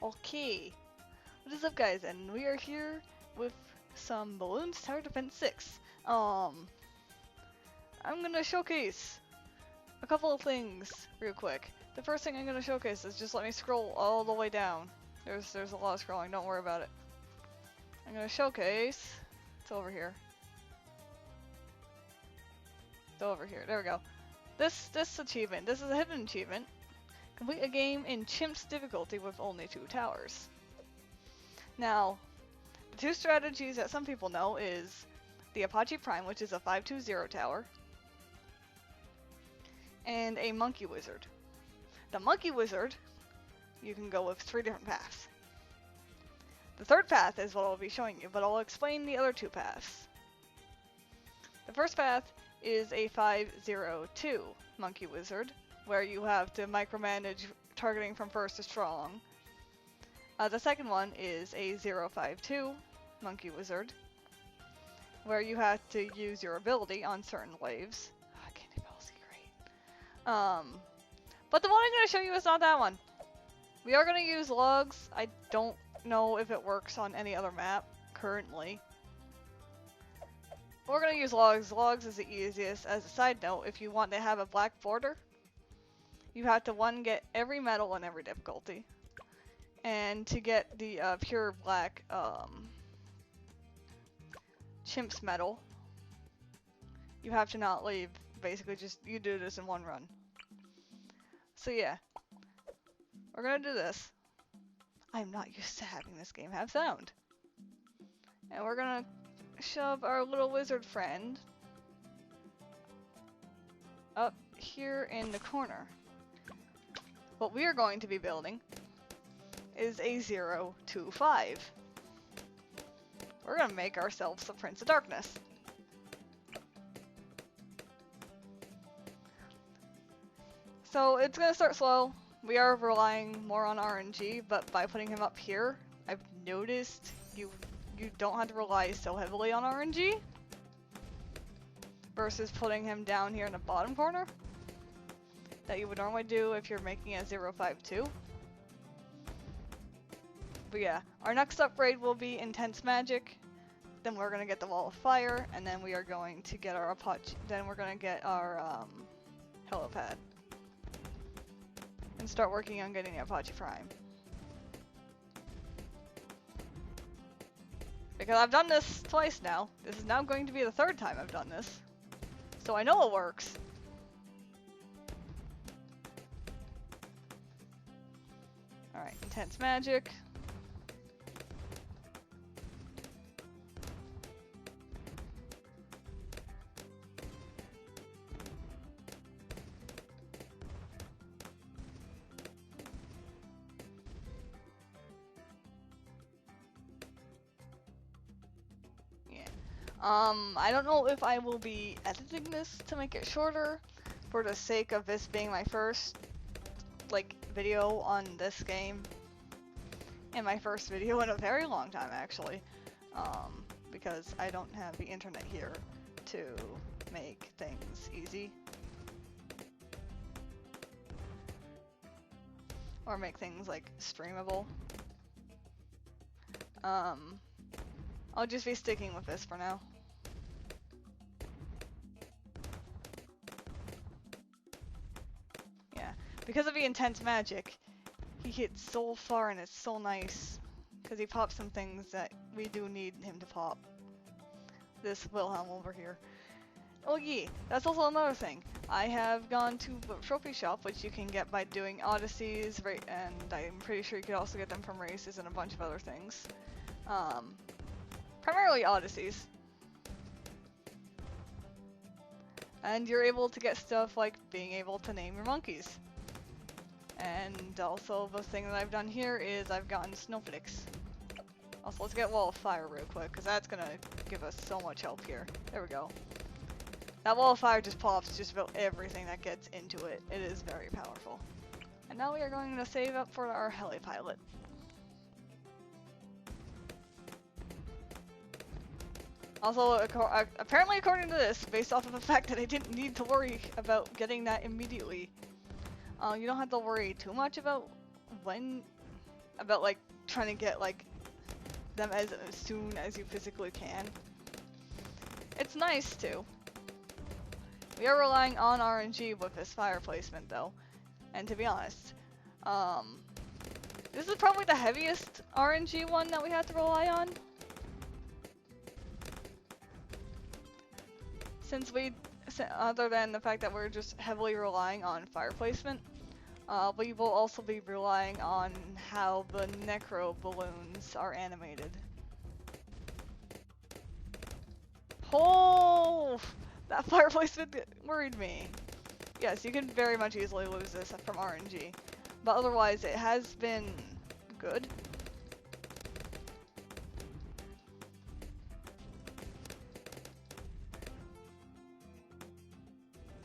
Okay, what is up guys, and we are here with some Balloons Tower Defense 6. I'm gonna showcase a couple of things real quick. The first thing I'm gonna showcase is just let me scroll all the way down. There's a lot of scrolling, don't worry about it. I'm gonna showcase, it's over here. It's over here, there we go. This achievement, this is a hidden achievement. Complete a game in Chimp's difficulty with only 2 towers. Now, the 2 strategies that some people know is the Apache Prime, which is a 520 tower, and a Monkey Wizard. The Monkey Wizard, you can go with 3 different paths. The third path is what I'll be showing you, but I'll explain the other 2 paths. The first path is a 502 Monkey Wizard, where you have to micromanage targeting from first to strong. The second one is a 052 Monkey Wizard, where you have to use your ability on certain waves. Oh, Candy Policy, great. But the one I'm going to show you is not that one. We are going to use logs. I don't know if it works on any other map currently. We're going to use logs. Logs is the easiest. As a side note, if you want to have a black border, you have to get every medal in every difficulty. And to get the pure black Chimp's medal, you have to not leave. Basically, just you do this in one run. So yeah, we're gonna do this. I'm not used to having this game have sound. And we're gonna shove our little wizard friend up here in the corner. What we are going to be building is a 025. We're gonna make ourselves the Prince of Darkness. So it's gonna start slow. We are relying more on RNG, but by putting him up here, I've noticed you don't have to rely so heavily on RNG versus putting him down here in the bottom corner that you would normally do if you're making a 052. But yeah, our next upgrade will be Intense Magic, then we're gonna get the Wall of Fire, and then we are going to get our Apache, then we're gonna get our helipad. And start working on getting the Apache Prime. Because I've done this twice now. This is now going to be the 3rd time I've done this. So I know it works. Alright, Intense Magic. I don't know if I will be editing this to make it shorter for the sake of this being my first, video on this game. And my first video in a very long time, actually. Because I don't have the internet here to make things easy. Or make things, streamable. I'll just be sticking with this for now. Yeah, because of the Intense Magic, he hits so far and it's so nice. Because he pops some things that we do need him to pop. This Wilhelm over here. Oh yeah, that's also another thing. I have gone to a trophy shop, which you can get by doing Odysseys, and I'm pretty sure you could also get them from races and a bunch of other things. Primarily Odysseys. And you're able to get stuff like being able to name your monkeys. And also the thing that I've done here is I've gotten snowflakes. Also, let's get Wall of Fire real quick, because that's gonna give us so much help here. There we go. That Wall of Fire just pops just about everything that gets into it. It is very powerful. And now we are going to save up for our heli pilot. Also, apparently according to this, based off of the fact that I didn't need to worry about getting that immediately, you don't have to worry too much about when about like trying to get like them as soon as you physically can. It's nice too. We are relying on RNG with this fire placement though, and to be honest, this is probably the heaviest RNG one that we have to rely on. Since other than the fact that we're just heavily relying on fire placement, we will also be relying on how the necro balloons are animated. Oh, that fire placement worried me. Yes, you can very much easily lose this from RNG, but otherwise it has been good.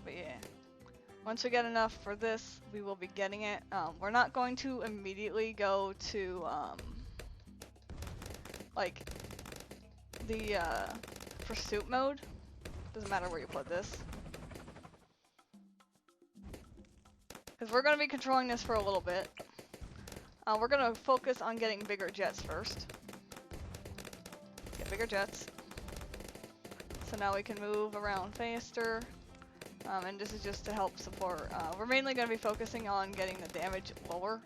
But yeah, once we get enough for this, we will be getting it. We're not going to immediately go to like the pursuit mode. Doesn't matter where you put this. Because we're going to be controlling this for a little bit. We're going to focus on getting bigger jets first. Get bigger jets. So now we can move around faster. And this is just to help support. We're mainly going to be focusing on getting the damage lower.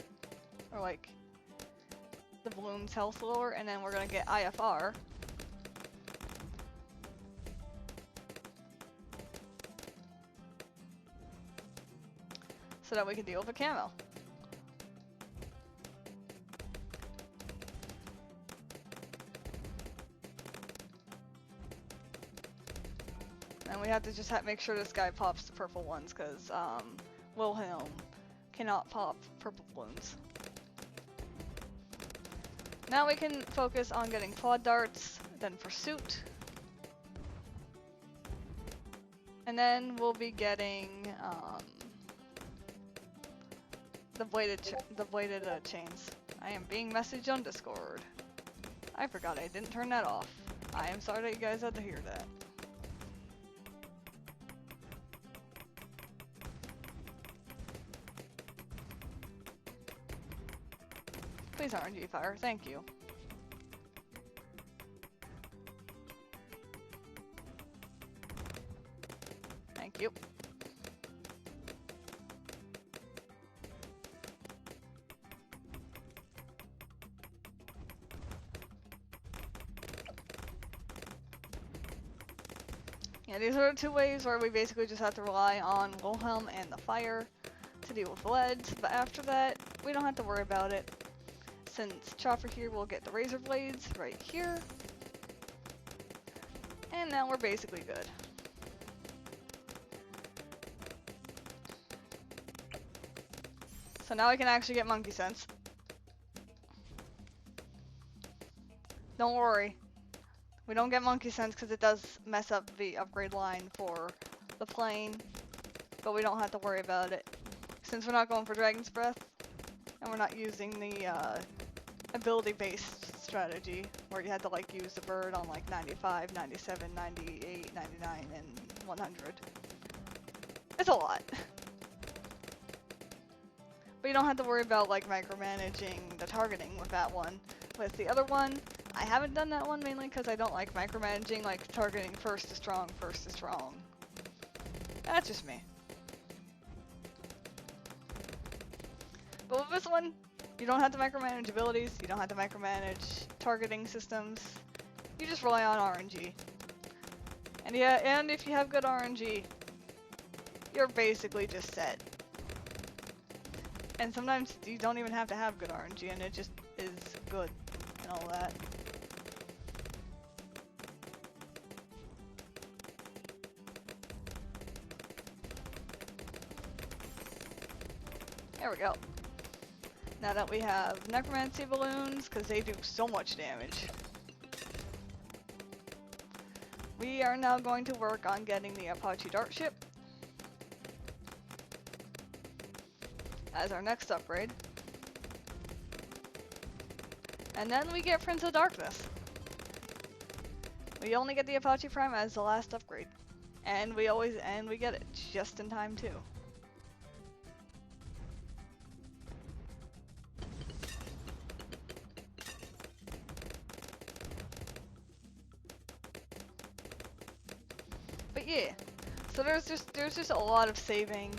Or like the balloon's health lower. And then we're going to get IFR. So that we can deal with a camo. And we have to just make sure this guy pops the purple ones, because Wilhelm cannot pop purple balloons. Now we can focus on getting quad darts, then pursuit. And then we'll be getting the bladed chains. I am being messaged on Discord. I forgot I didn't turn that off. I am sorry that you guys had to hear that. Please RNG fire, thank you. Thank you. Yeah, these are the two ways where we basically just have to rely on Wilhelm and the fire to deal with leads, but after that, we don't have to worry about it. Since Chopper here will get the razor blades right here. And now we're basically good. So now I can actually get monkey sense. Don't worry. We don't get monkey sense because it does mess up the upgrade line for the plane, but we don't have to worry about it. Since we're not going for Dragon's Breath, and we're not using the ability-based strategy, where you had to like use the bird on like 95, 97, 98, 99, and 100. It's a lot. But you don't have to worry about like micromanaging the targeting with that one. With the other one, I haven't done that one mainly because I don't like micromanaging, like targeting first to strong, first to strong. That's just me. But with this one, you don't have to micromanage abilities, you don't have to micromanage targeting systems, you just rely on RNG. And yeah, and if you have good RNG, you're basically just set. And sometimes you don't even have to have good RNG and it just is good and all that. There we go. Now that we have necromancy balloons, because they do so much damage, we are now going to work on getting the Apache Dart Ship as our next upgrade. And then we get Prince of Darkness. We only get the Apache Prime as the last upgrade. And we get it just in time too. But yeah, so there's just a lot of saving,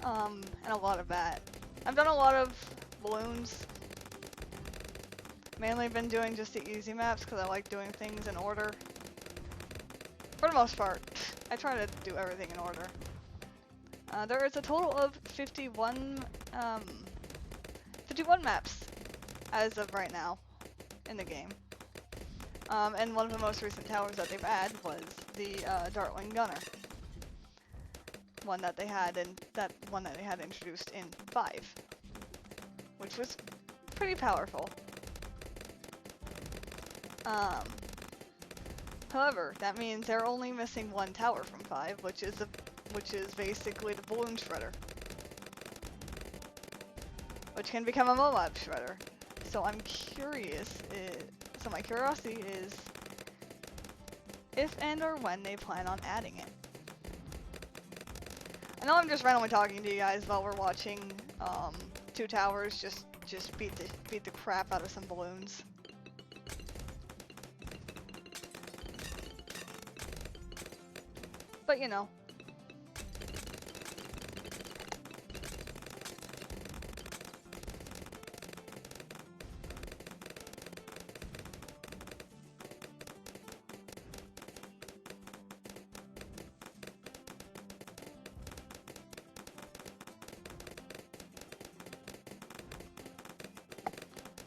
and a lot of that. I've done a lot of balloons. Mainly been doing just the easy maps because I like doing things in order. For the most part, I try to do everything in order. There is a total of 51 maps as of right now in the game. And one of the most recent towers that they've added was the Dartling Gunner. One that they had introduced in 5, which was pretty powerful. However, that means they're only missing one tower from 5, which is basically the balloon shredder, which can become a MOAB shredder. So I'm curious. So my curiosity is if and or when they plan on adding it. I know I'm just randomly talking to you guys while we're watching 2 towers just beat the crap out of some balloons. But you know.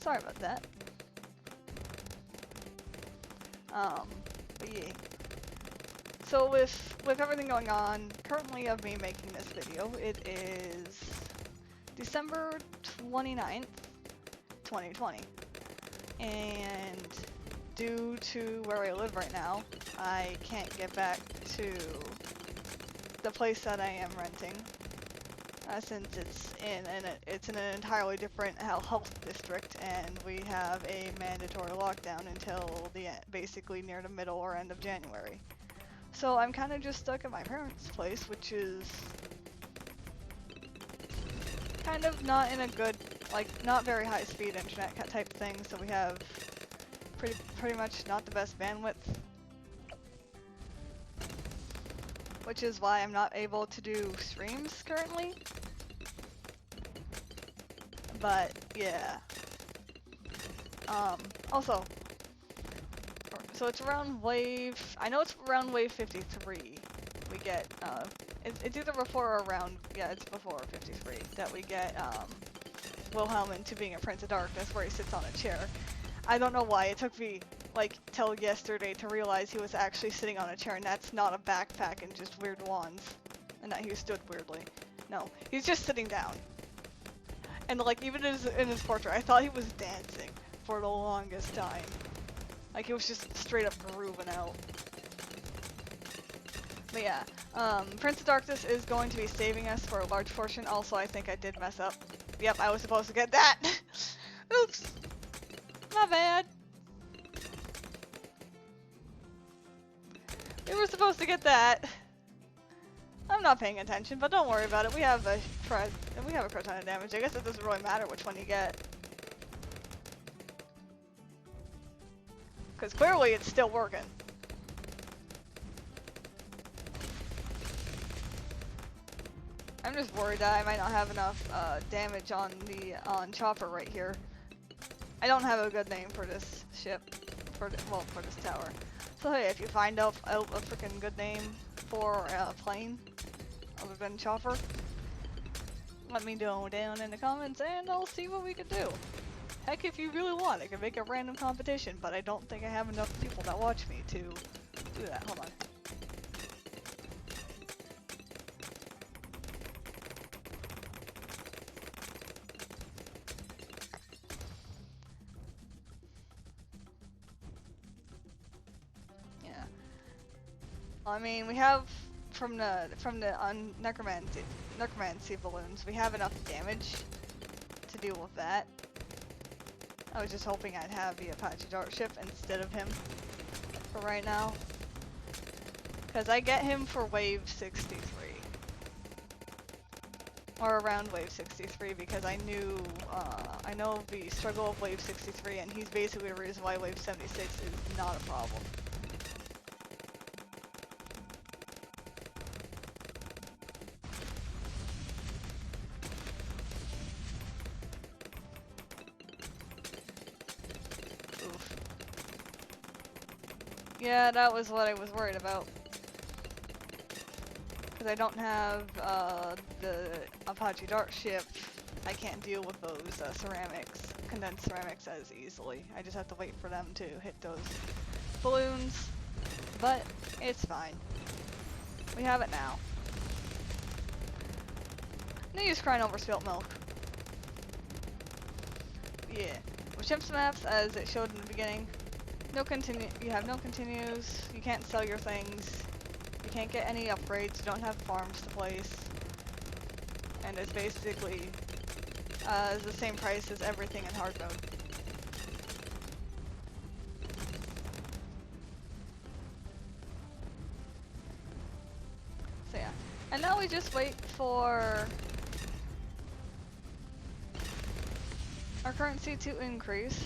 Sorry about that. But yeah. So with everything going on, currently of me making this video, it is December 29th, 2020. And due to where I live right now, I can't get back to the place that I am renting. Since it's in an entirely different health district, and we have a mandatory lockdown until basically near the middle or end of January. So I'm kind of just stuck at my parents' place, which is kind of not in a good, like, not very high speed internet type thing. So we have pretty much not the best bandwidth, which is why I'm not able to do streams currently. But yeah. Also, so it's around wave. I know it's around wave 53. We get it's either before or around. Yeah, it's before 53 that we get Wilhelm into being a Prince of Darkness, where he sits on a chair. I don't know why it took me like till yesterday to realize he was actually sitting on a chair, and that's not a backpack and just weird wands, and that he stood weirdly. No, he's just sitting down. And like even in his portrait, I thought he was dancing for the longest time. Like he was just straight up grooving out. But yeah, Prince of Darkness is going to be saving us for a large portion. Also, I think I did mess up. Yep, I was supposed to get that. Oops. My bad. We were supposed to get that. I'm not paying attention, but don't worry about it. We have a crud ton of damage. I guess it doesn't really matter which one you get, because clearly it's still working. I'm just worried that I might not have enough damage on Chopper right here. I don't have a good name for this ship, for this tower. So hey, if you find out a freaking good name for a plane other than Chopper, let me know down in the comments and I'll see what we can do. Heck, if you really want, I can make a random competition, but I don't think I have enough people that watch me to do that. Hold on. Yeah. I mean, we have from the necromancy balloons, we have enough damage to deal with that. I was just hoping I'd have the Apache Dart ship instead of him for right now, because I get him for wave 63 or around wave 63, because I know the struggle of wave 63, and he's basically the reason why wave 76 is not a problem. Yeah, that was what I was worried about. Because I don't have the Apache Dart ship, I can't deal with those ceramics, condensed ceramics as easily. I just have to wait for them to hit those balloons, but it's fine. We have it now. No use crying over spilt milk. Yeah. With chimps maps, as it showed in the beginning, you have no continues, you can't sell your things, you can't get any upgrades, you don't have farms to place, and it's basically the same price as everything in hard mode. So yeah. And now we just wait for our currency to increase,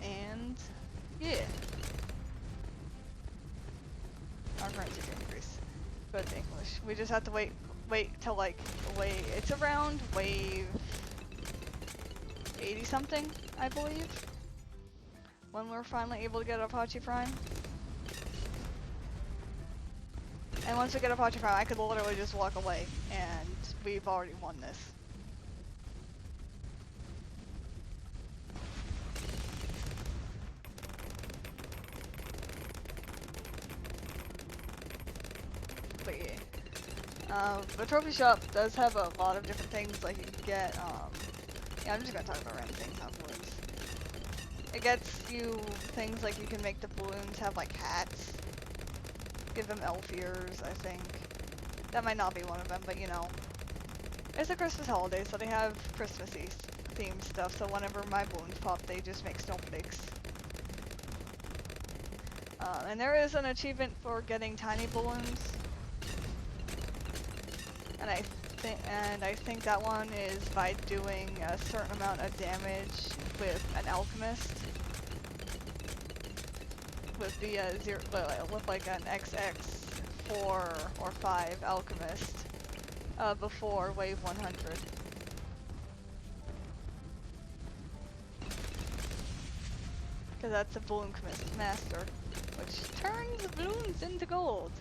and yeah. Our currency to increase. Good English. We just have to wait till like, it's around wave 80 something, I believe, when we're finally able to get Apache Prime. And once we get Apache Prime, I could literally just walk away, and we've already won this. But yeah. The trophy shop does have a lot of different things, like you can get, yeah, I'm just gonna talk about random things afterwards. It gets you things like you can make the balloons have like hats. Give them elf ears, I think. That might not be one of them, but you know. It's a Christmas holiday, so they have Christmassy themed stuff, so whenever my balloons pop, they just make snowflakes. And there is an achievement for getting tiny balloons. And I think that one is by doing a certain amount of damage with an alchemist. With the with like an XX4 or 5 alchemist before wave 100. Because that's a balloon master, which turns balloons into gold.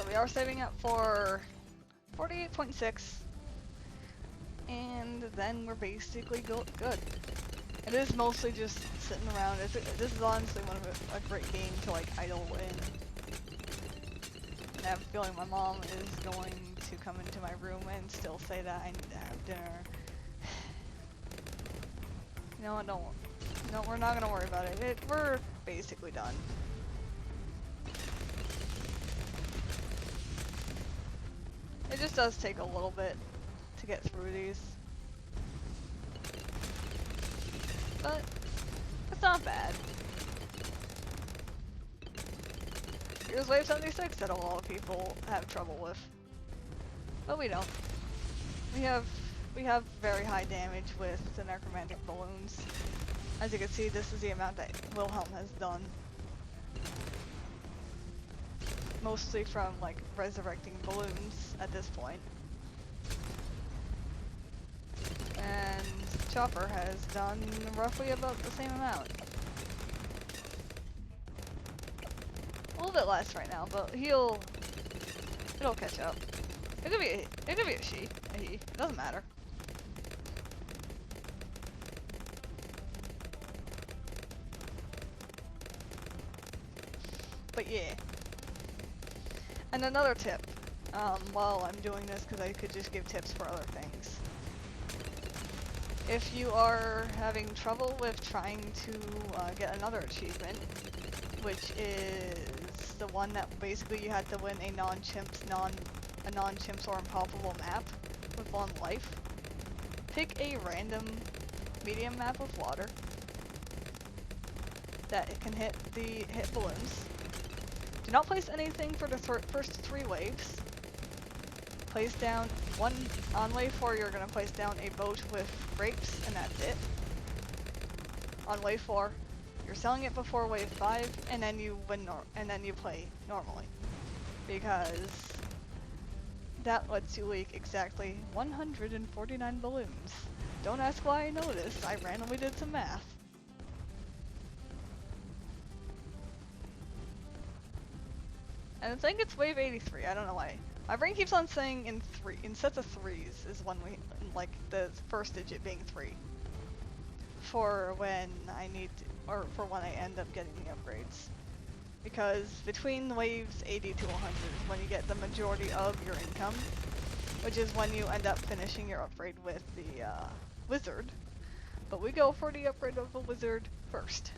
We are saving up for 48.6, and then we're basically good. It is mostly just sitting around. This is honestly a great game to like idle in. And I have a feeling my mom is going to come into my room and still say that I need to have dinner. You know what? No, we're not gonna worry about it. We're basically done. It just does take a little bit to get through these. But it's not bad. Here's wave 76 that a lot of people have trouble with. But we don't. We have very high damage with the necromantic balloons. As you can see, this is the amount that Wilhelm has done. Mostly from like resurrecting balloons at this point. And Chopper has done roughly about the same amount. A little bit less right now, but it'll catch up. It could be a she, a he. It doesn't matter. But yeah. And another tip, while I'm doing this, because I could just give tips for other things. If you are having trouble with trying to get another achievement, which is the one that basically you had to win a non-chimps or impossible map with 1 life, pick a random medium map of water that it can hit balloons. Do not place anything for the first 3 waves. place down on wave 4 you're gonna place down a boat with brakes and that's it. On wave 4, you're selling it before wave 5 and then you win and then you play normally. Because that lets you leak exactly 149 balloons. Don't ask why I know this, I randomly did some math. And I think it's wave 83, I don't know why. My brain keeps on saying in sets of 3s is when we, like the first digit being 3. For when I need to, or for when I end up getting the upgrades. Because between waves 80 to 100 is when you get the majority of your income, which is when you end up finishing your upgrade with the wizard. But we go for the upgrade of the wizard first.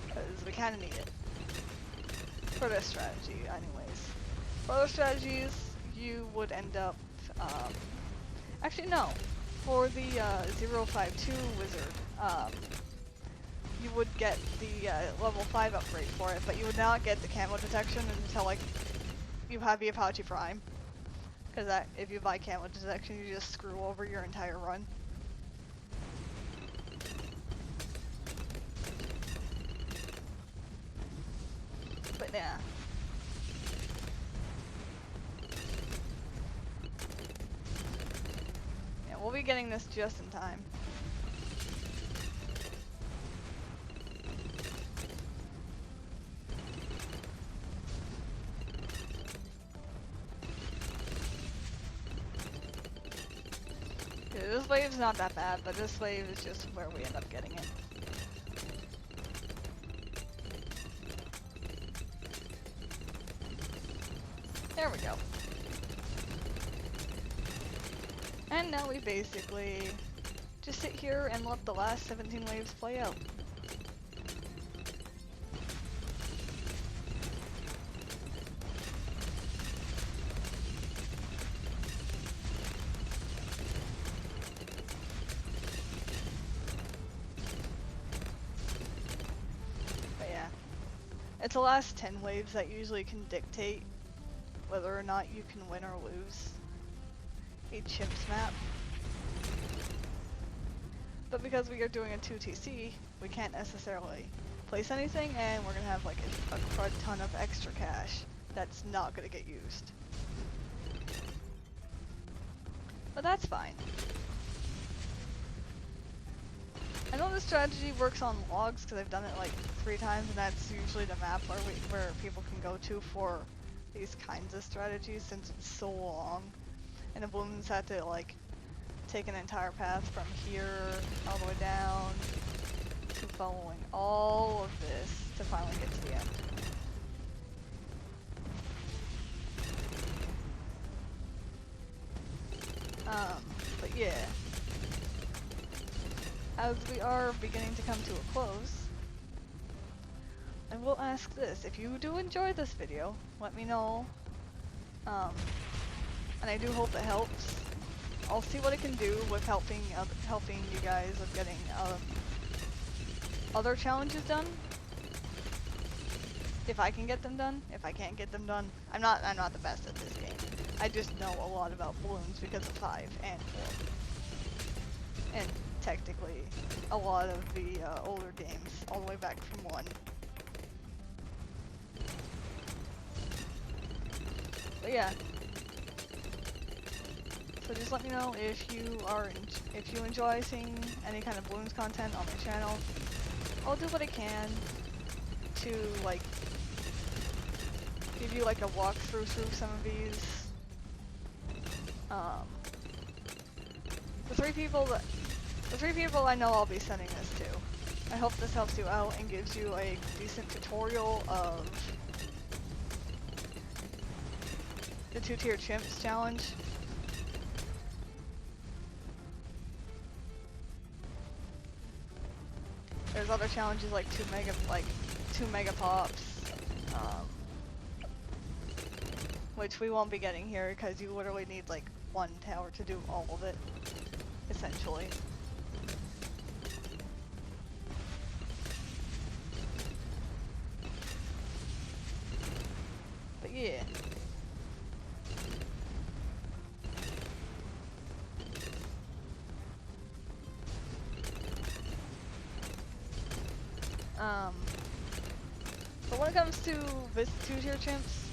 Because we kinda need it. For this strategy, anyways. For other strategies, you would end up, actually no. For the 052 wizard, you would get the level 5 upgrade for it, but you would not get the camo detection until like you have the Apache Prime. Because if you buy camo detection, you just screw over your entire run. But yeah. Yeah, we'll be getting this just in time. Yeah, this wave's not that bad, but this wave is just where we end up getting it. There we go. And now we basically just sit here and let the last 17 waves play out. But yeah, it's the last 10 waves that usually can dictate whether or not you can win or lose a chimps map. But because we are doing a 2TC, we can't necessarily place anything, and we're gonna have like a crud ton of extra cash that's not gonna get used. But that's fine. I know this strategy works on logs because I've done it like 3 times, and that's usually the map where people can go to for these kinds of strategies since it's so long. And the balloons have to like take an entire path from here all the way down to following all of this to finally get to the end. But yeah. As we are beginning to come to a close, I will ask this. If you do enjoy this video, let me know. And I do hope it helps. I'll see what I can do with helping you guys with getting other challenges done. If I can get them done. If I can't get them done, I'm not the best at this game. I just know a lot about balloons because of 5 and 4. And technically a lot of the older games, all the way back from 1. But yeah. So just let me know if you enjoy seeing any kind of balloons content on my channel. I'll do what I can to like give you like a walkthrough through some of these. The three people I know I'll be sending this to. I hope this helps you out and gives you a decent tutorial of the 2-tier chimps challenge. There's other challenges like 2 mega pops, which we won't be getting here because you literally need like 1 tower to do all of it, essentially. But yeah. it comes to this 2-tier chimps,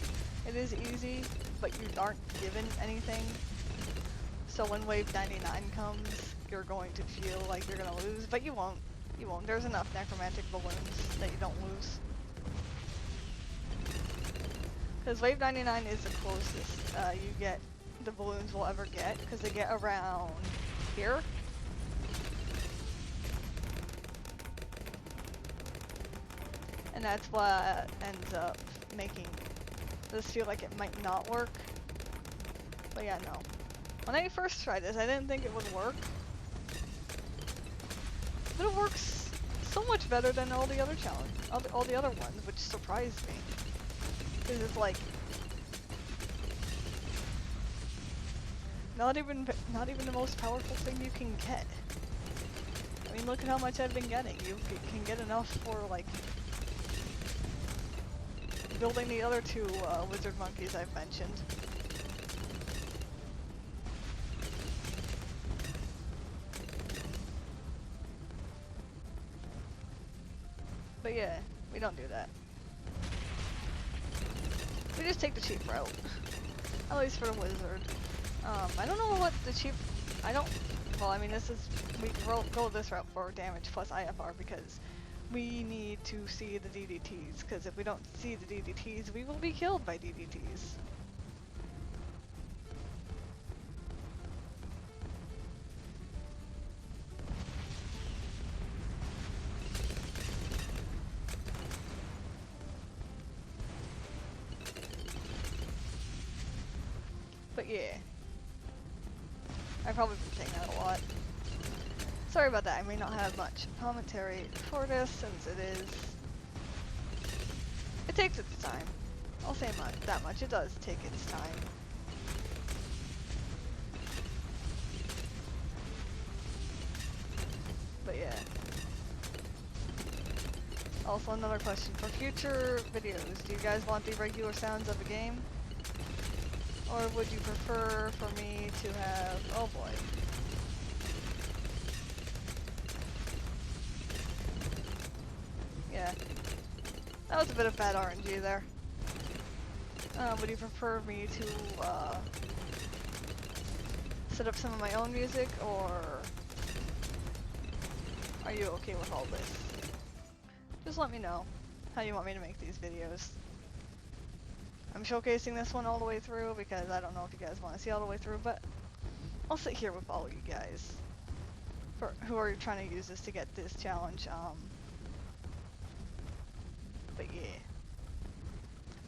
it is easy, but you aren't given anything. So when wave 99 comes, you're going to feel like you're gonna lose, but you won't. You won't. There's enough necromantic balloons that you don't lose. Because wave 99 is the closest you get, the balloons will ever get, because they get around here. And that's what ends up making this feel like it might not work. But yeah, no. When I first tried this, I didn't think it would work. But it works so much better than all the other all the other ones, which surprised me. Because it's like not even the most powerful thing you can get. I mean, look at how much I've been getting. You can get enough for like building the other two wizard monkeys I've mentioned. But yeah, we don't do that. We just take the cheap route. At least for the wizard. I don't know what the cheap... Well, I mean, we go this route for damage plus IFR because we need to see the DDTs, because if we don't see the DDTs, we will be killed by DDTs. But yeah. I've probably been saying that a lot. Sorry about that, I may not have much commentary for this since it takes its time. I'll say that much, it does take its time. But yeah. Also another question, for future videos, do you guys want the regular sounds of the game? Or would you prefer for me to have, oh boy. Yeah. That was a bit of bad RNG there. Would you prefer me to set up some of my own music, or are you okay with all this? Just let me know how you want me to make these videos. I'm showcasing this one all the way through because I don't know if you guys want to see all the way through, but I'll sit here with all you guys who are trying to use this to get this challenge. But yeah.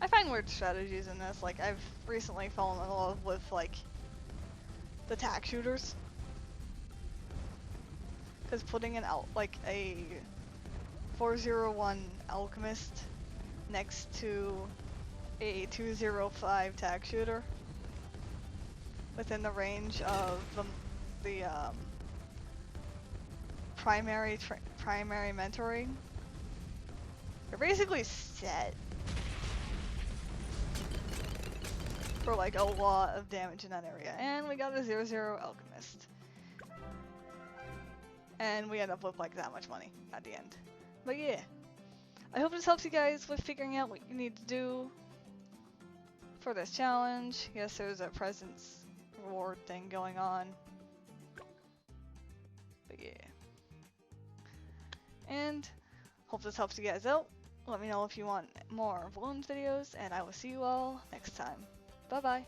I find weird strategies in this, like I've recently fallen in love with like the tack shooters. Because putting like a 401 alchemist next to a 205 tack shooter within the range of the primary mentoring, you're basically set for like a lot of damage in that area. And we got a 0-0 alchemist, and we end up with like that much money at the end. But yeah, I hope this helps you guys with figuring out what you need to do for this challenge. Yes, there's a presence reward thing going on. But yeah. And hope this helps you guys out. Let me know if you want more balloons videos, and I will see you all next time. Bye bye.